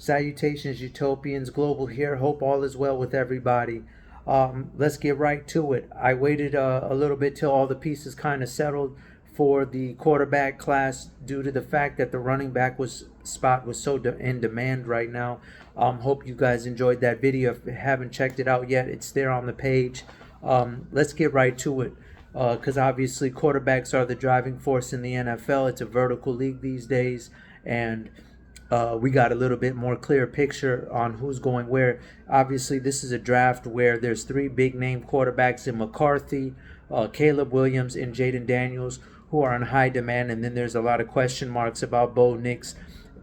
Salutations, Utopians, Global here. Hope all is well with everybody. Let's get right to it. I waited a little bit till all the pieces kind of settled for the quarterback class due to the fact that the running back spot was so in demand right now. Hope you guys enjoyed that video. If you haven't checked it out yet, it's there on the page. Let's get right to it because obviously quarterbacks are the driving force in the NFL. It's a vertical league these days, and we got a little bit more clear picture on who's going where. Obviously, this is a draft where there's three big name quarterbacks in McCarthy, Caleb Williams, and Jaden Daniels, who are in high demand. And then there's a lot of question marks about Bo Nix,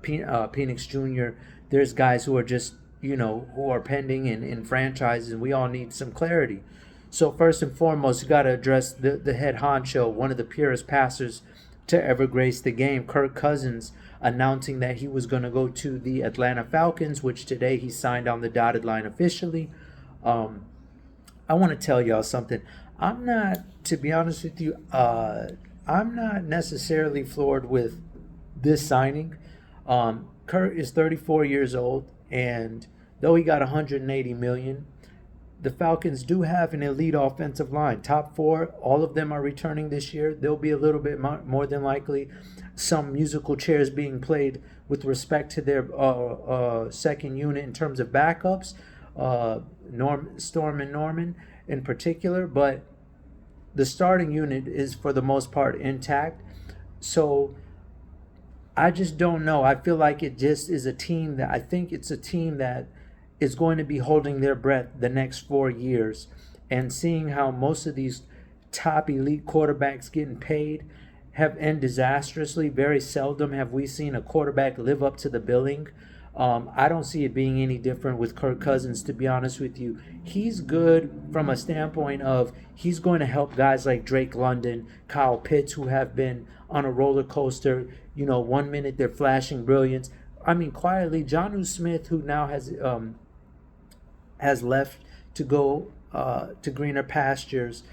Penix Jr. There's guys who are just, who are pending in franchises, and we all need some clarity. So first and foremost, you got to address the head honcho, one of the purest passers to ever grace the game, Kirk Cousins, announcing that he was going to go to the Atlanta Falcons, which today he signed on the dotted line officially. I want to tell y'all something. I'm not, to be honest with you, I'm not necessarily floored with this signing. Kirk is 34 years old, and though he got 180 million, the Falcons do have an elite offensive line. Top four, all of them are returning this year. There'll be a little bit more than likely some musical chairs being played with respect to their second unit in terms of backups, Storm and Norman in particular. But the starting unit is for the most part intact. So I just don't know. I feel like it just is a team that is going to be holding their breath the next 4 years, and seeing how most of these top elite quarterbacks getting paid have ended disastrously. Very seldom have we seen a quarterback live up to the billing. I don't see it being any different with Kirk Cousins, to be honest with you. He's good from a standpoint of he's going to help guys like Drake London, Kyle Pitts, who have been on a roller coaster. 1 minute they're flashing brilliance. I mean, quietly, Jonnu Smith, who now has left to go to greener pastures.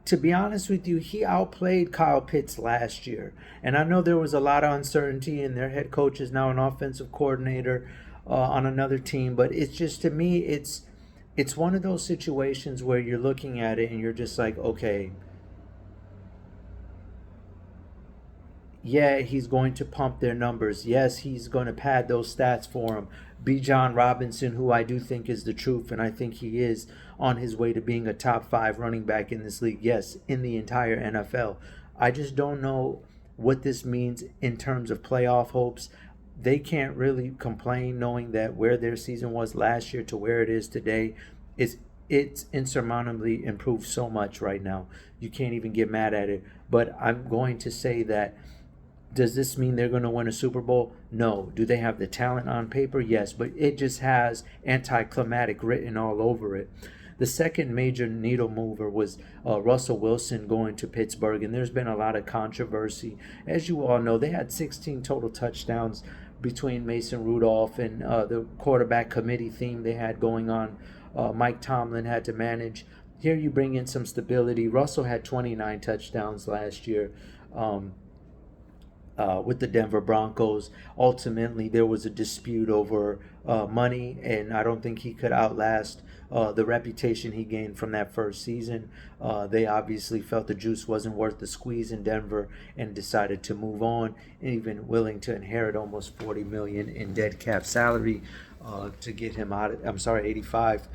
To be honest with you, he outplayed Kyle Pitts last year. And I know there was a lot of uncertainty, and their head coach is now an offensive coordinator on another team. But it's just, to me, it's one of those situations where you're looking at it and you're just like, okay, yeah, he's going to pump their numbers. Yes, he's going to pad those stats for them. Bijan Robinson, who I do think is the truth, and I think he is on his way to being a top 5 running back in this league. Yes, in the entire NFL. I just don't know what this means in terms of playoff hopes. They can't really complain knowing that where their season was last year to where it is today it's insurmountably improved so much right now. You can't even get mad at it. But I'm going to say that, does this mean they're going to win a Super Bowl? No. Do they have the talent on paper? Yes, but it just has anticlimactic written all over it. The second major needle mover was Russell Wilson going to Pittsburgh, and there's been a lot of controversy. As you all know, they had 16 total touchdowns between Mason Rudolph and the quarterback committee theme they had going on. Mike Tomlin had to manage. Here you bring in some stability. Russell had 29 touchdowns last year. With the Denver Broncos. Ultimately, there was a dispute over money, and I don't think he could outlast the reputation he gained from that first season. They obviously felt the juice wasn't worth the squeeze in Denver and decided to move on, and even willing to inherit almost $40 million in dead cap salary to get him out. 85,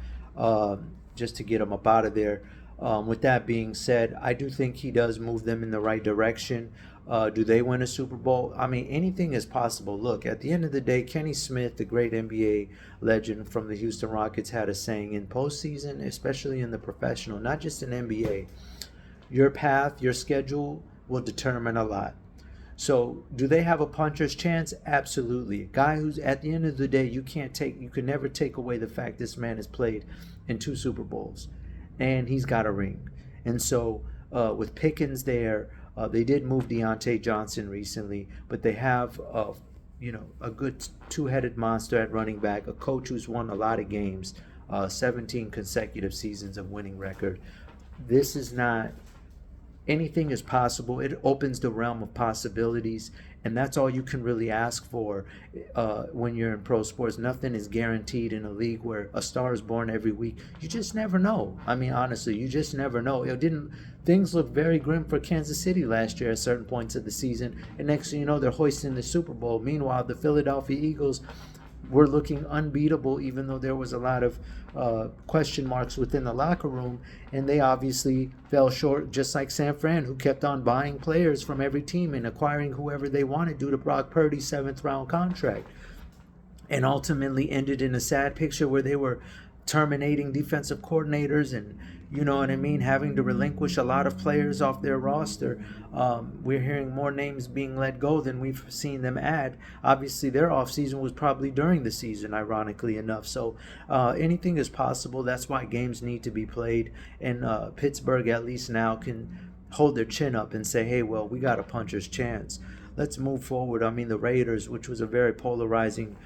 just to get him up out of there. With that being said, I do think he does move them in the right direction. Do they win a Super Bowl? I mean, anything is possible. Look, at the end of the day, Kenny Smith, the great NBA legend from the Houston Rockets, had a saying in postseason, especially in the professional, not just in NBA, your path, your schedule will determine a lot. So, do they have a puncher's chance? Absolutely. A guy who's, at the end of the day, you can never take away the fact this man has played in 2 Super Bowls, and he's got a ring. And so, with Pickens there, they did move Deontay Johnson recently, but they have a good two-headed monster at running back, a coach who's won a lot of games, 17 consecutive seasons of winning record. This is not, anything is possible. It opens the realm of possibilities, And that's all you can really ask for when you're in pro sports. Nothing is guaranteed in a league where a star is born every week. You just never know. I mean, honestly, you just never know. It didn't. Things looked very grim for Kansas City last year at certain points of the season, and next thing you know, they're hoisting the Super Bowl. Meanwhile, the Philadelphia Eagles were looking unbeatable, even though there was a lot of question marks within the locker room, and they obviously fell short, just like San Fran, who kept on buying players from every team and acquiring whoever they wanted due to Brock Purdy's seventh-round contract, and ultimately ended in a sad picture where they were terminating defensive coordinators and, you know what I mean, having to relinquish a lot of players off their roster. We're hearing more names being let go than we've seen them add. Obviously, their offseason was probably during the season, ironically enough. So anything is possible. That's why games need to be played. And Pittsburgh, at least now, can hold their chin up and say, hey, well, we got a puncher's chance. Let's move forward. I mean, the Raiders, which was a very polarizing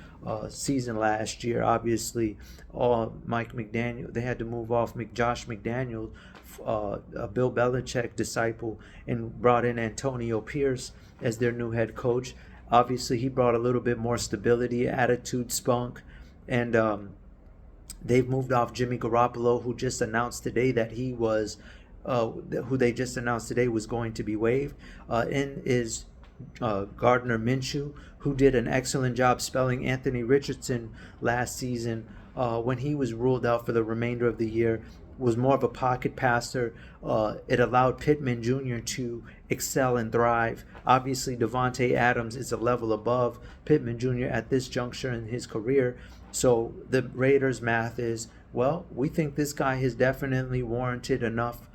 season last year, obviously, Mike McDaniel, they had to move off Josh McDaniel, a Bill Belichick disciple, and brought in Antonio Pierce as their new head coach. Obviously, he brought a little bit more stability, attitude, spunk, and they've moved off Jimmy Garoppolo, who just announced today that he was, who they just announced today was going to be waived, in is Gardner Minshew, who did an excellent job spelling Anthony Richardson last season when he was ruled out for the remainder of the year. Was more of a pocket passer. It allowed Pittman Jr. to excel and thrive. Obviously, Devontae Adams is a level above Pittman Jr. at this juncture in his career. So the Raiders' math is, well, we think this guy has definitely warranted enough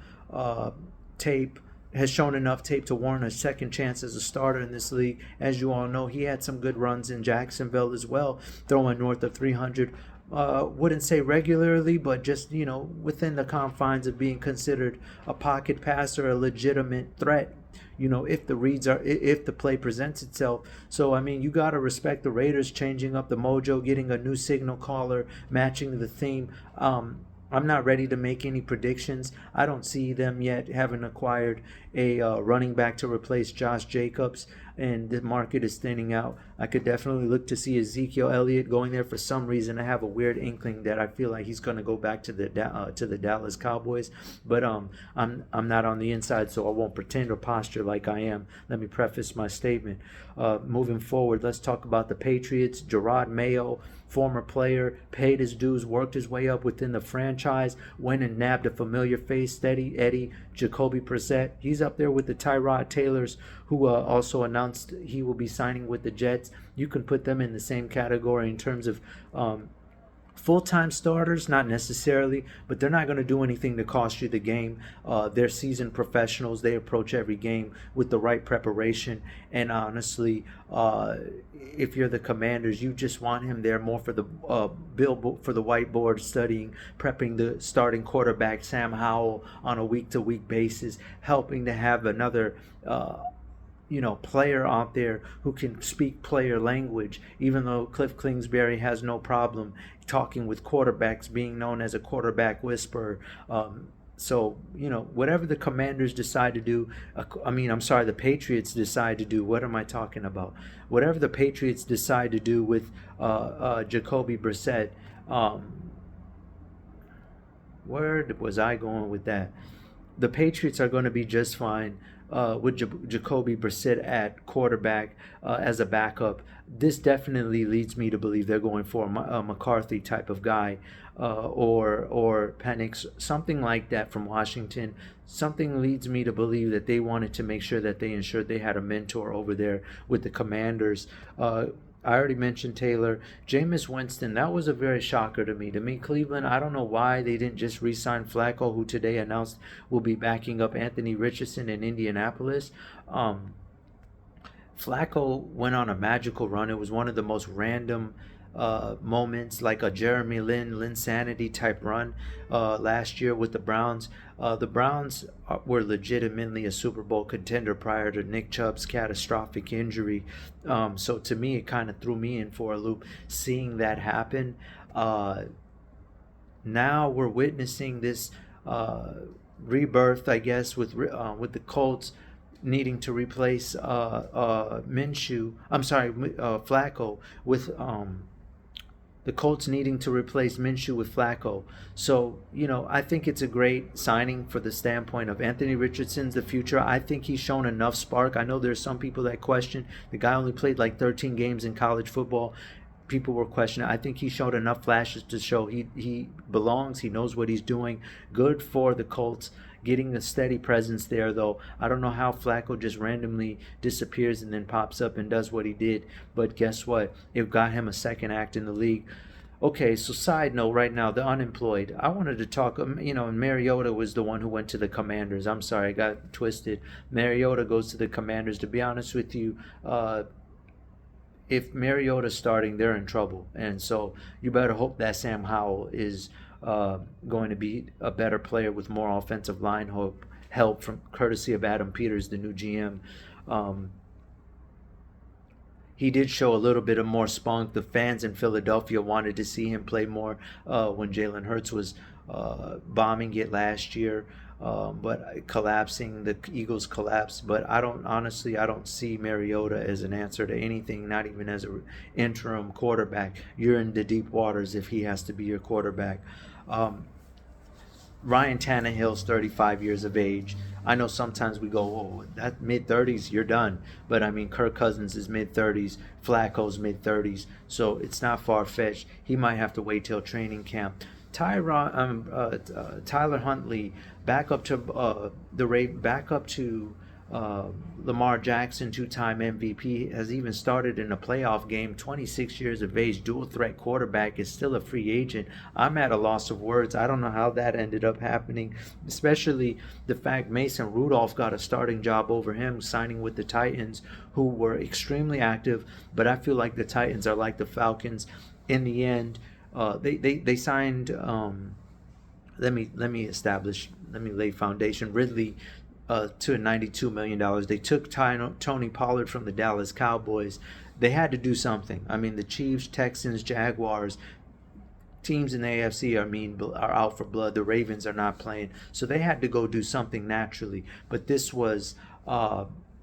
tape, has shown enough tape to warrant a second chance as a starter in this league. As you all know, he had some good runs in Jacksonville as well, throwing north of 300. Wouldn't say regularly, but just, you know, within the confines of being considered a pocket passer, a legitimate threat, you know, if the play presents itself. So, I mean, you got to respect the Raiders changing up the mojo, getting a new signal caller, matching the theme. I'm not ready to make any predictions. I don't see them yet having acquired a running back to replace Josh Jacobs, and the market is thinning out. I could definitely look to see Ezekiel Elliott going there for some reason. I have a weird inkling that I feel like he's going to go back to the Dallas Cowboys, but I'm not on the inside, so I won't pretend or posture like I am. Let me preface my statement. Moving forward, let's talk about the Patriots. Gerard Mayo, former player, paid his dues, worked his way up within the franchise, went and nabbed a familiar face, Eddie Jacoby Brissett. He's up there with the Tyrod Taylors, who also announced he will be signing with the Jets. You can put them in the same category in terms of full-time starters, not necessarily, but they're not going to do anything to cost you the game. They're seasoned professionals. They approach every game with the right preparation. And honestly, if you're the Commanders, you just want him there more for the for the whiteboard studying, prepping the starting quarterback Sam Howell on a week-to-week basis, helping to have another player out there who can speak player language, even though Cliff Kingsbury has no problem talking with quarterbacks, being known as a quarterback whisperer. So, whatever the Commanders decide to do, the Patriots decide to do, what am I talking about? Whatever the Patriots decide to do with Jacoby Brissett, where was I going with that? The Patriots are going to be just fine with Jacoby Brissett at quarterback as a backup. This definitely leads me to believe they're going for a McCarthy type of guy or Penix, something like that from Washington. Something leads me to believe that they wanted to make sure that they ensured they had a mentor over there with the Commanders. I already mentioned Taylor. Jameis Winston, that was a very shocker to me. Cleveland, I don't know why they didn't just re-sign Flacco, who today announced will be backing up Anthony Richardson in Indianapolis. Flacco went on a magical run. It was one of the most random moments, like a Jeremy Lin Sanity type run last year with the Browns. The Browns were legitimately a Super Bowl contender prior to Nick Chubb's catastrophic injury. So to me, it kind of threw me in for a loop seeing that happen. Now we're witnessing this rebirth, I guess, with the Colts. needing to replace Minshew. I'm sorry, Flacco with the Colts needing to replace Minshew with Flacco. So, I think it's a great signing for the standpoint of Anthony Richardson's the future. I think he's shown enough spark. I know there's some people that question the guy only played like 13 games in college football. People were questioning. I think he showed enough flashes to show he belongs. He knows what he's doing. Good for the Colts. Getting a steady presence there, though. I don't know how Flacco just randomly disappears and then pops up and does what he did. But guess what? It got him a second act in the league. Okay, so side note right now, the unemployed. I wanted to talk, and Mariota was the one who went to the Commanders. I'm sorry, I got twisted. Mariota goes to the Commanders. To be honest with you, if Mariota's starting, they're in trouble. And so you better hope that Sam Howell is going to be a better player with more offensive line help from courtesy of Adam Peters, the new GM. He did show a little bit of more spunk. The fans in Philadelphia wanted to see him play more when Jalen Hurts was bombing it last year. But collapsing, the Eagles collapsed. But I don't see Mariota as an answer to anything, not even as an interim quarterback. You're in the deep waters if he has to be your quarterback. Ryan Tannehill's 35 years of age. I know sometimes we go, oh, that mid-30s, you're done. But, I mean, Kirk Cousins is mid-30s. Flacco's mid-30s. So it's not far-fetched. He might have to wait till training camp. Tyler Huntley back up to Lamar Jackson, two-time MVP, has even started in a playoff game. 26 years of age, dual threat quarterback, is still a free agent. I'm at a loss of words. I don't know how that ended up happening, especially the fact Mason Rudolph got a starting job over him, signing with the Titans, who were extremely active. But I feel like the Titans are like the Falcons. In the end, they signed. Let me lay foundation. Ridley to $92 million. They took Tony Pollard from the Dallas Cowboys. They had to do something. I mean, the Chiefs, Texans, Jaguars, teams in the AFC are out for blood. The Ravens are not playing, so they had to go do something naturally. But this was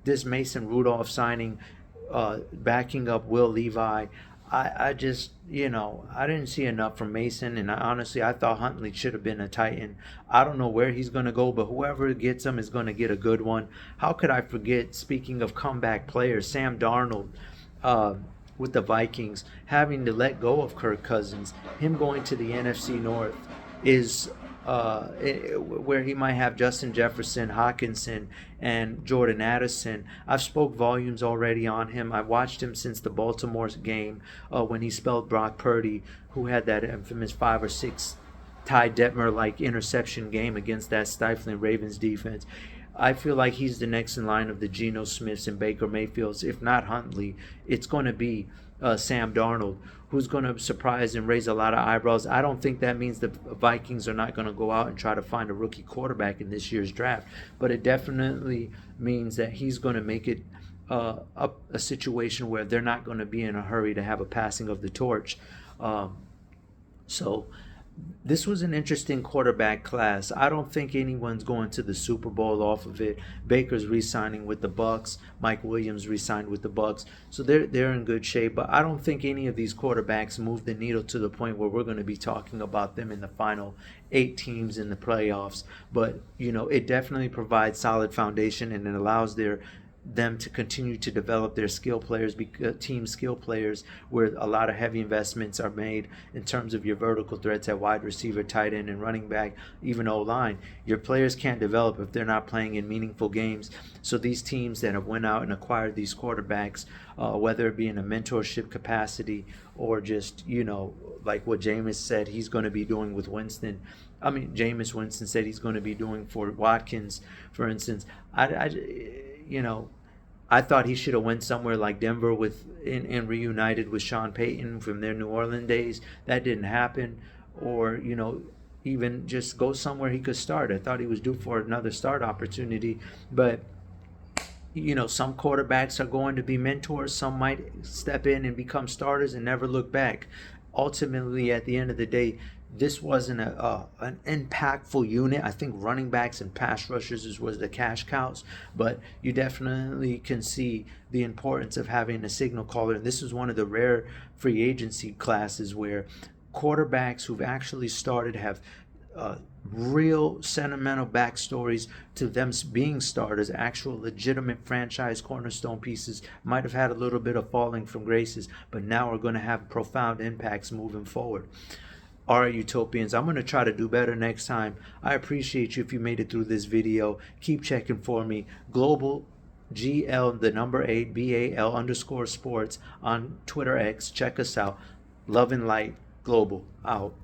this Mason Rudolph signing, backing up Will Levi. I just, I didn't see enough from Mason, and I thought Huntley should have been a Titan. I don't know where he's going to go, but whoever gets him is going to get a good one. How could I forget, speaking of comeback players, Sam Darnold with the Vikings, having to let go of Kirk Cousins, him going to the NFC North is where he might have Justin Jefferson, Hawkinson, and Jordan Addison. I've spoke volumes already on him. I've watched him since the Baltimore game when he spelled Brock Purdy, who had that infamous 5 or 6 Ty Detmer-like interception game against that stifling Ravens defense. I feel like he's the next in line of the Geno Smiths and Baker Mayfields. If not Huntley, it's going to be Sam Darnold, who's going to surprise and raise a lot of eyebrows. I don't think that means the Vikings are not going to go out and try to find a rookie quarterback in this year's draft, but it definitely means that he's going to make it a situation where they're not going to be in a hurry to have a passing of the torch. So this was an interesting quarterback class. I don't think anyone's going to the Super Bowl off of it. Baker's re-signing with the Bucks. Mike Williams re-signed with the Bucks. So they're in good shape. But I don't think any of these quarterbacks move the needle to the point where we're going to be talking about them in the final 8 teams in the playoffs. But, it definitely provides solid foundation, and it allows them to continue to develop their skill players, team skill players, where a lot of heavy investments are made in terms of your vertical threats at wide receiver, tight end, and running back, even O-line. Your players can't develop if they're not playing in meaningful games. So these teams that have went out and acquired these quarterbacks, whether it be in a mentorship capacity or just, like what Jameis said he's going to be doing with Winston. Jameis Winston said he's going to be doing for Watkins, for instance. I thought he should have went somewhere like Denver and reunited with Sean Payton from their New Orleans days. That didn't happen. Or, even just go somewhere he could start. I thought he was due for another start opportunity. But, some quarterbacks are going to be mentors. Some might step in and become starters and never look back. ultimately, at the end of the day, this wasn't an impactful unit. I think running backs and pass rushers was the cash cows, but you definitely can see the importance of having a signal caller. And this is one of the rare free agency classes where quarterbacks who've actually started have real sentimental backstories to them being starters, actual legitimate franchise cornerstone pieces. Might have had a little bit of falling from graces, but now are going to have profound impacts moving forward. All right, Utopians, I'm going to try to do better next time. I appreciate you if you made it through this video. Keep checking for me. Global GL, the number 8, BAL_sports on Twitter X. Check us out. Love and light, global, out.